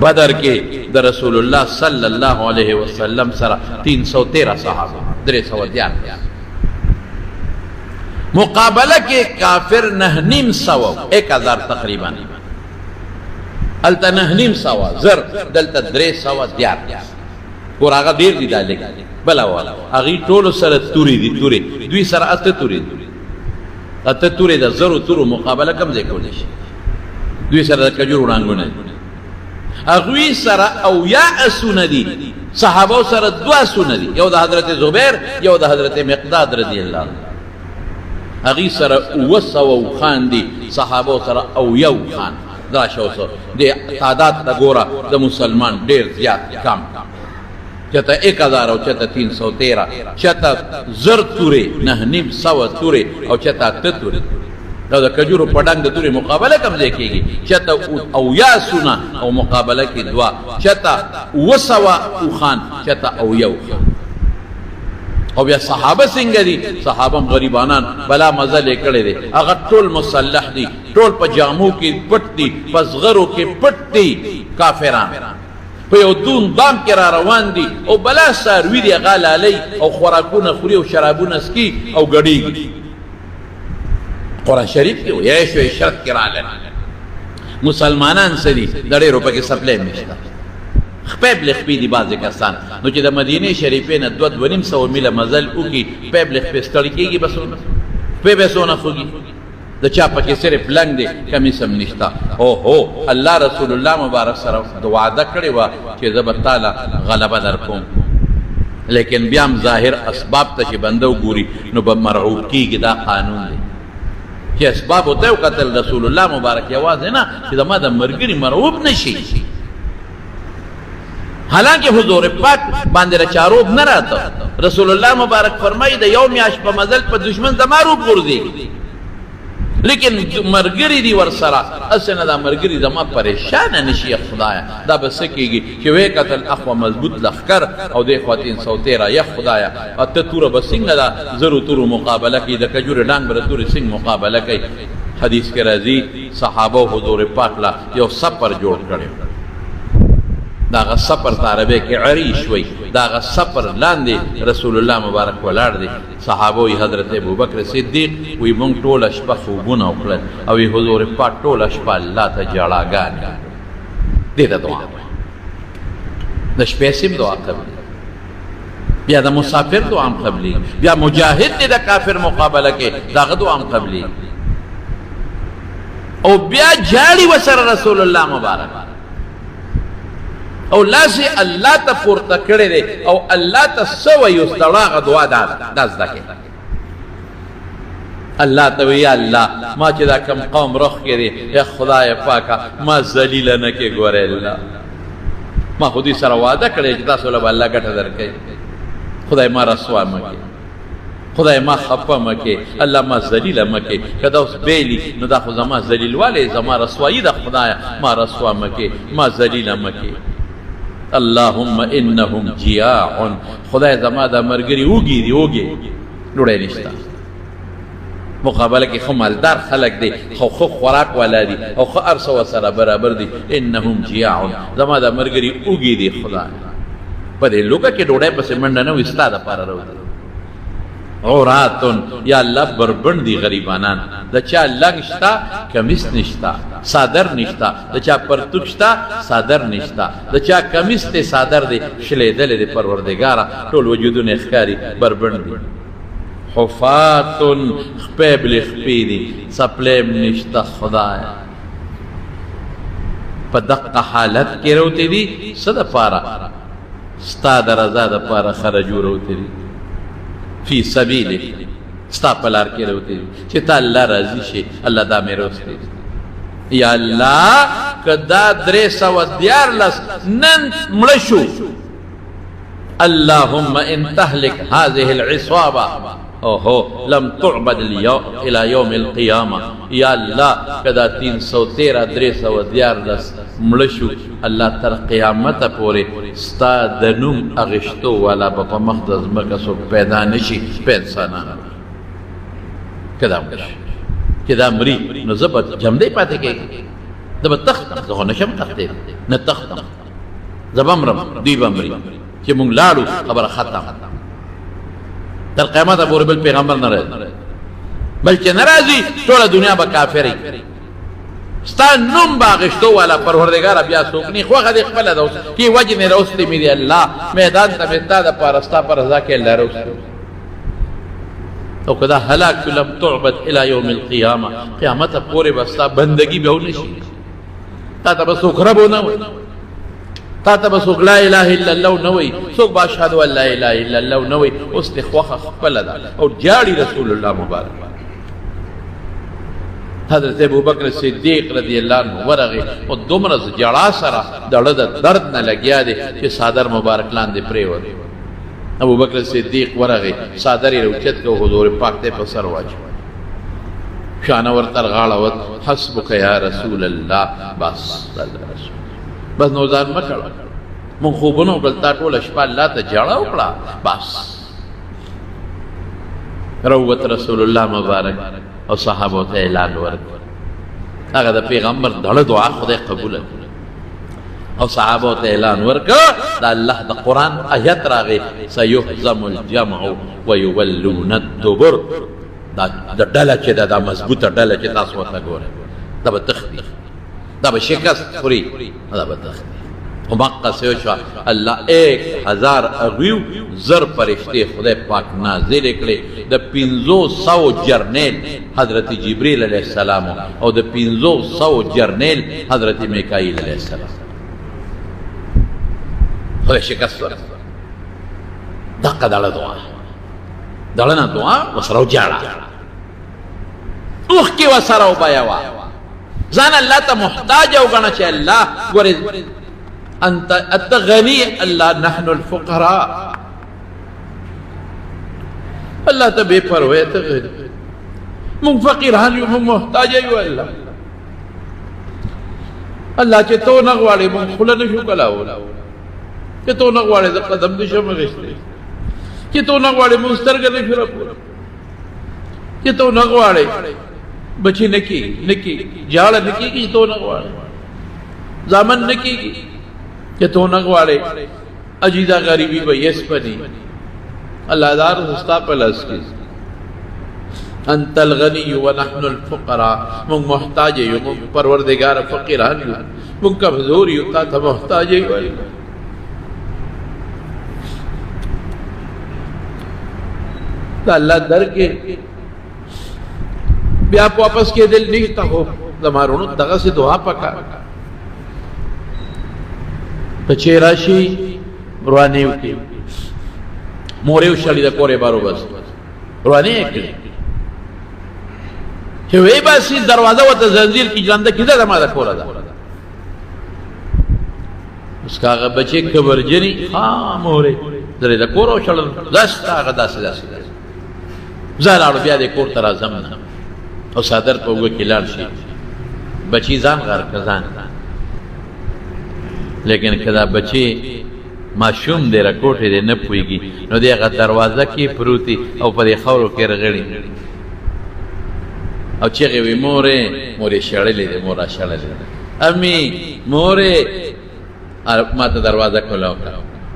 بدر کې د رسول الله صلی الله علیه وسلم سره 313 صحابه 310 مقابله کې کافر 9,900 تقریبا الته 9,900 زر دلته 310 ور هغه ډیر دي دا لګ بلا والا هغه ټول سره توري دي توري دوی سره اته توري اته توري د زرو تورو مقابله کم ځای کولی شي دوی سره د کجورو رنګونه هغوی سره او یا اسونه دي صحابه سره 2 اسونه دي یو د حضرت زبیر یو د حضرت مقداد رضی الله عنه هغوی سره 200 خان دي صحابه سره او یو خان دا شو سره د تعداد ته ګوره د مسلمان ډیر زیات کم چته 1000 او چته 313 چته زر تورې 9,900 تورې او چته اته تورې دا د کجورو پډنګ د تورې مقابله کم ځای کېږي چته او یا سونه او مقابله کې 2 چته 200 خان چته او یو خان او بیا صحابه څنګه دي صحابه غریبانان بلا مزه لیکړي دي هغه ټول مسلح دي ټول په جامو کې پټ دي په زغرو کې پټ دي کافران په یو دون دام کې را روان دي او بلا ساروي دي غال علی او خوراکونه خوري او شرابونه سکي او ګډيږي قرآن شریف کې وایي شو شرط کې رااله مسلمانان سړي د ډېرو پکې سپلای نشته خپل لخپې دي بعضې کسان نو چې د مدینې شریفې نه 200 میله مزل وکړي خپل لخپې ستړي کېږي بس خپې به څونه خوږي د چا پکې صرف لنګ دی کمیس هم نشته او هو الله رسول الله مبارک سره د وعده کړې وه چې زه به تعالی غلبه در کوم لیکن بیا هم ظاهر اسباب ته چې بنده وګوري نو به مرعوب کېږي دا قانون دی چې اسباب ورته وکتل رسول الله مبارک یوازې نه چې زما د ملګري مرعوب نشي حالانکه حضور پاک باندې رچاروب نه راته رسول الله مبارک فرمایي د یو میاشت په مزل په دشمن زما روب ګرځي لیکن مرګري دي ور سره اسنه دا مرګري زما پریشان نشي خدایا دا بس کېږي چې وې قتل اخو مضبوط لخر او د 313 یا خدایا اته تور بسنګ دا زرو تور مقابله کې د کجور ډنګ بر تور سنگ مقابله کوي حدیث کې راځي صحابه حضور پاک لا یو سفر جوړ کړي دا غ سفر عربی کې عریش وي دا غ سفر لاندې رسول الله مبارک ولاړ دي صحابه حضرت ابوبکر صدیق وی مونږ ټول شپه خوبونه وکړل او حضور پاک ټول شپه الله ته جړاګان دې ته دعا د شپې سیم دعا کوي بیا د مسافر دعا هم قبلي بیا مجاهد دې د کافر مقابله کې دا غ دعا هم قبلي او بیا جاړي وسره رسول الله مبارک او لاسی الله ته پورته کړی دی او الله ته څه وایي اوس د هغه دعا دا زده کړې الله ته وایي یا الله ما چې دا کوم قوم رخ کې دی یا خدای پاکه ما ذلیله نه کې ګورې الله ما خو دې سره وعده کړی چې تاسو له به الله ګټه درکوي خدای ما رسوا مه کړې خدای ما خفه مه کړې الله ما ذلیله مه کړې که دا اوس بیلي نو دا خو زما ذلیلوالی زما رسوایي ده خدایه ما رسوا مه کړې ما ذلیله مه کړې اللهم انهم جیاع خدای زما دا مرګري وږي دي وږي ډوډۍ نشته مقابله کې خو مالدار خلک دي خو خوراک والا دي او خو هر څه ورسره برابر دي انهم جیاع زما دا مرګري وږي دي خدای په دې لوګه کې ډوډۍ پسې منډه نه وي ستا دپاره راوځي عوراتن یا الله بربند دي غریبانان د چا لنګ شتا کمیس نشتا صادر نشتا د چا پرتوک شتا صادر نشتا د چا کمیس ته صادر دی شلیدل دی پروردگار ټول وجودونه ښکاری بربند دي حفاتن خپل خپیدي سپلیم نشتا خدای په دقه حالت کې وروته دي صد پارا ستا د رضا د پارا خرج وروته دي فی سبیلک ستا پلار کې وروته دي چې تا الله راضي شي الله دا مې روسته یا الله کدا 314 نن مړ شو اللهم ان تهلك هذه العصابه اوهو لم تعبد اليوم الى يوم القيامه یا الله کدا 313 314 مړ شو الله تر قیامت پورې ستا د نوم اغشتو والا په مقدس مکه سو پیدا نشي په انسانان کدا مړ کدا مری نو زبر جمدې پاتې کې دا به تختم زه خو نشم تختېد نه تختم زه به مرم دوی به مري چې مونږ لاړو خبره ختم تر قیامته پورې بل پیغمبر نه راځي بل چې نه راځي ټوله دنیا به کافري ستا نوم به اخېستو والا پروردګاره بیا څوک نه خوښه دې خپله ده اوس کې وجې مې راوستې مې دي الله میدان ته مې ستا دپاره ستا په رضا کې الله راوستو او که دا هلاک لم تعبد الى یوم القیامه قیامته پورې به ستا بندګي به ونه شي تا ته به څوک رب ونه وایي تا ته به څوک لا اله الا الله نه وایي څوک به اشهد ان لا اله الا الله نه وایي اوس دې خوښه خپله ده او جاړي رسول الله مبارک حضرت ابو بکر صدیق رضی اللہ عنہ ورغی او دومره جړا سره دړه د درد نه لګیا دی چې صادر مبارک لاندې پریوت ابو بکر صدیق ورغی صادر یې اوچت کو حضور پاک ته په سر واچو شانه ورتر غاړه وت حسبک یا رسول الله بس رسول بس نو ځان مکړه مون خوبونو بلتا ټول شپه الله ته جړا وکړه بس روت رسول الله مبارک او صحابو ته اعلان ورکړ هغه د پیغمبر دړه دعا خدای قبول او صحابو ته اعلان ورکړ د الله د قرآن آیت راغی سيهزم الجمع ويولون الدبر دا ډله چې دا مضبوطه ډله چې تاسو ورته ګورئ دا به تختی دا به شکست خوري دا به تختی مقص شو الله 1000 اغیو زر فرشتے خدای پاک نازل کړي د 500 جرنیل حضرت جبرئیل علیہ السلام او د 500 جرنیل حضرت میکائیل علیہ السلام خدای شکست ورکړ دغه دړه دعا دړه نه دعا وسره جاړه اوخ کې وسره وبایوا ځان الله ته محتاج او غنه چې الله ګورې انت غني الله نحن الفقراء الله ته بے پروا ته غني مون فقیران یو مون محتاج یو الله چې تو نه غواړې مون خله نشو کلاو چې تو نه غواړې د قدم دې شم غشتې چې تو نه غواړې مون سترګې نه پھر چې تو نه غواړې بچی نکی جاړه نکی کی تو نه غواړې ځامن نکی کہ تو نہ غواړې اجیدا غریبی به یس پنی الله دار استا پلس کی انت الغنی ونحن الفقراء من محتاج یو من پروردگار فقیران یو من کمزور یو تا ته محتاج یو دا الله در کې بیا واپس کې دل نشته هو زمارونو دغه سے دعا پکا پچې راشي روانه وکي مورې وشړې د کورې بارو بس روانه کړې چې وې باسي دروازه وته زنجیر کې ژوند کې دا ما د کوره ده اس کا بچي کبرجنی ها مورې درې د کور وشړل داستا غدا سدا زاړه بیا د کور تر اعظم او صادر په وګ کې لاړ شي بچي ځان غار کزان لیکن کدا بچی معشوم دی راکوټې دی نه پوهېږي نو دی هغه دروازه کې پروتي او په دې خاورو کې رغړي او چیغې وي مورې شړلې دی مور شړلې امي مورې ما ته دروازه کولاو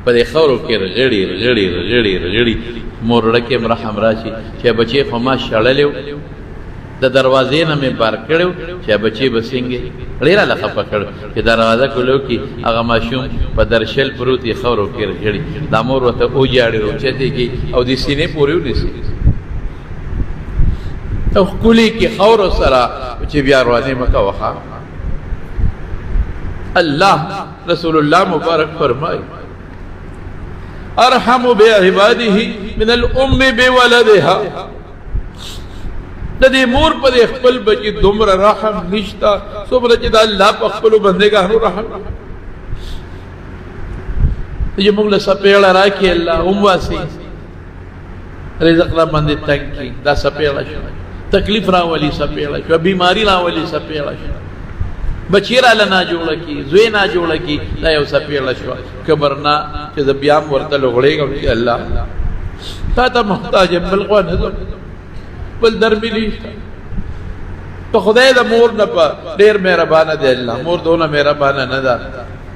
په دې خاورو کې رغړي مور لکه رحم راشي چې بچی خو ما شړلې د دروازې نه مې بار کړو چې بچي بسنګي ډیره لخه پکړ چې دروازه کولو کې هغه ماشوم په درشل پروتي خورو کې رغړي د امور وته او یاړي روچته کې او د سینې پورې ونیسي او کلی کې خور سره چې بیا روانه مکه وخا الله رسول الله مبارک فرمای ارحم بعباده من الام بولدها د دې مور په خپل بچي دومره رحم نشتا څومره چې د الله په خپل بندګانو رحم چې موږ له سپېړه راکې الله هم واسي رزق را باندې تنګي دا سپېړه شو تکلیف راولي سپېړه شو بیماری راولي سپېړه شو بچی را لنا جوړه کی زوی نه جوړه کی دا یو سپېړه شو کبرنا چې د بیام ورته لغړېږم چې الله تا ته محتاج بل غو نه بل در ملی په خدای د مور نه په ډېر مهربانه دی الله مور دونه مهربانه نه ده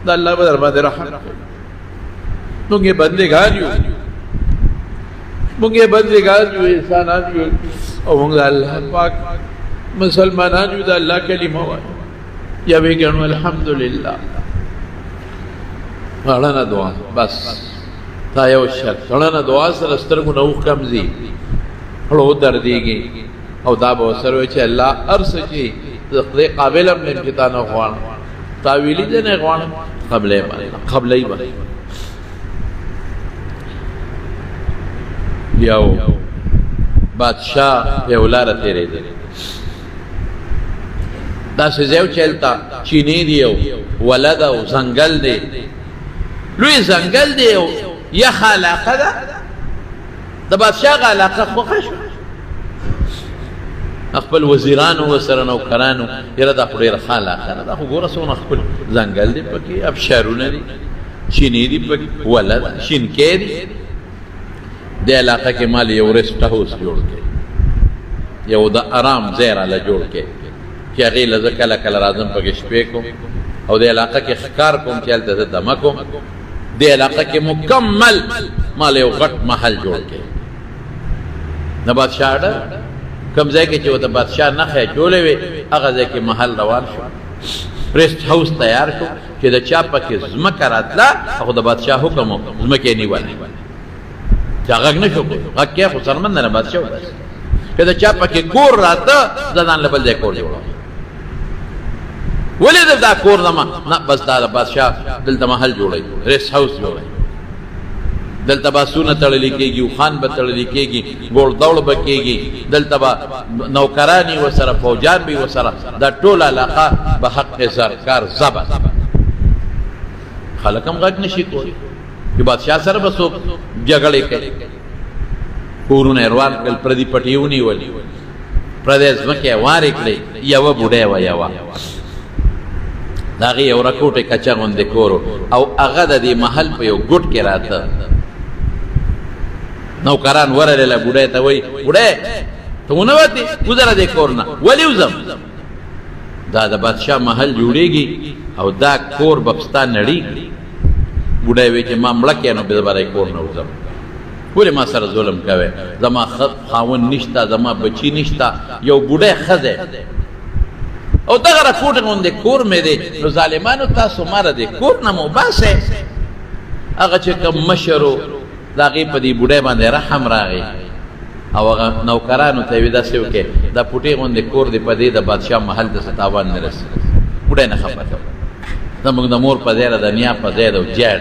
د الله به در باندې رحم موږ یې بندګان یو موږ یې بندګان یو انسانان یو او موږ د الله پاک مسلمانان یو د الله کلمه وایو یا به ګڼو الحمدلله اړه دعا بس تا یو شرط اړه دعا سره سترګو نه وکمزي هلو درديږي او دا به سره چې الله ارس چې دې قابل هم نه تا نه غواړ تاویلی دې نه غواړ قبلې باندې یو بادشاہ یو لار تیرې دي دا سزیو چلتا چینی دیو ولد او زنگل دی لوی زنگل دیو یخ علاقه دا دا بادشاہ علاقه خوخه شو خپل وزیرانو وسره نوکرانو یره دا خو ډېره ښه علاقه ده دا خو ګوره څومره خپل ځنګل دی پکې ابشارونه دي چینی دي پکې ولد شینکې دي دې علاقه کې مال یو ریسټ هاوس جوړ کړي یو د آرام ځای راله جوړ کړي چې هغې له زه کله کله راځم پکې شپې کوم او دې علاقه کې ښکار کوم چې هلته زه دمه کوم دې علاقه کې مکمل مال یو غټ محل جوړ کړي د بادشاه اډه کوم ځای کې چې ورته بادشاه نښه اچولې وې هغه ځای کې محل روان شو ریسټ هاوس تیار شو چې د چا پکې ځمکه راتله هغه د بادشاه حکم و ځمکې یې نیولې چې غږ نه شو کوي غږ کې خو سرمند نه بادشاه وباسي که د چا پکې کور راته زه ځان له بل ځای کور جوړوم ولې دا کور زما نه بس دا د بادشاه دلته محل جوړوي ریسټ هاوس جوړوي دلته به سونه تړلې کېږي خان به تړلې کېږي ګوړ دوړ به کېږي دلته به نوکران یې ورسره فوجان به یې ورسره دا ټوله علاقه به حق سرکار ضبط خلک هم غږ نشي کولی چې بادشاه سره به څوک جګړې کوي کورونه یې روان کړل پردي پټې ونیول پردی ځمکې یې وارې کړې یوه بوډۍ وه یوه د هغې یو رکوټې کچه غوندې کور او هغه د دې محل په یو ګوټ کې راته نوکران ورلله بوډۍ ته وایي بوډۍ ته ونه وتې وزره دې کور نه ولې وځم دا د بادشاه محل جوړېږي او دا کور به ستا نړېږي بوډۍ وایي چې ما مړه کړې نو بیا به کور نه وځم ولې ما سره ظلم کوې زما خاوند نشته زما بچي نشته یو بوډۍ ښځی او دغه راکوټ غوندې کور مې دی نو ظالمانو تاسو ما د دې کور نه مو باسئ هغه چې کوم مشر و د هغې په دې بوډۍ باندې رحم راغی او هغه نوکرانو ته یې وي داسې وکړې دا پوټې غوندې کور دی په دې د بادشاه محل ته څه تاوان نه رسي بوډۍ نه خفه کوه زموږ د مور په ځای د نیا په ځای د جاړ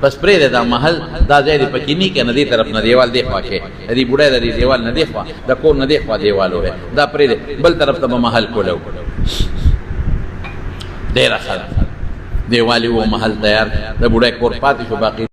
بس پرېږدې دا محل دا ځای دې پکې نه که نه دې طرف نه دیوال دې خوا کې د دې بوډۍ د دې دیوال نه دې خوا د کور نه دې خوا دیوال ووی دا پرېږدې بل طرف ته به محل کولو ډېره ښه ده دیوالي و محل تیار د بوډۍ کور پاتې شو باقي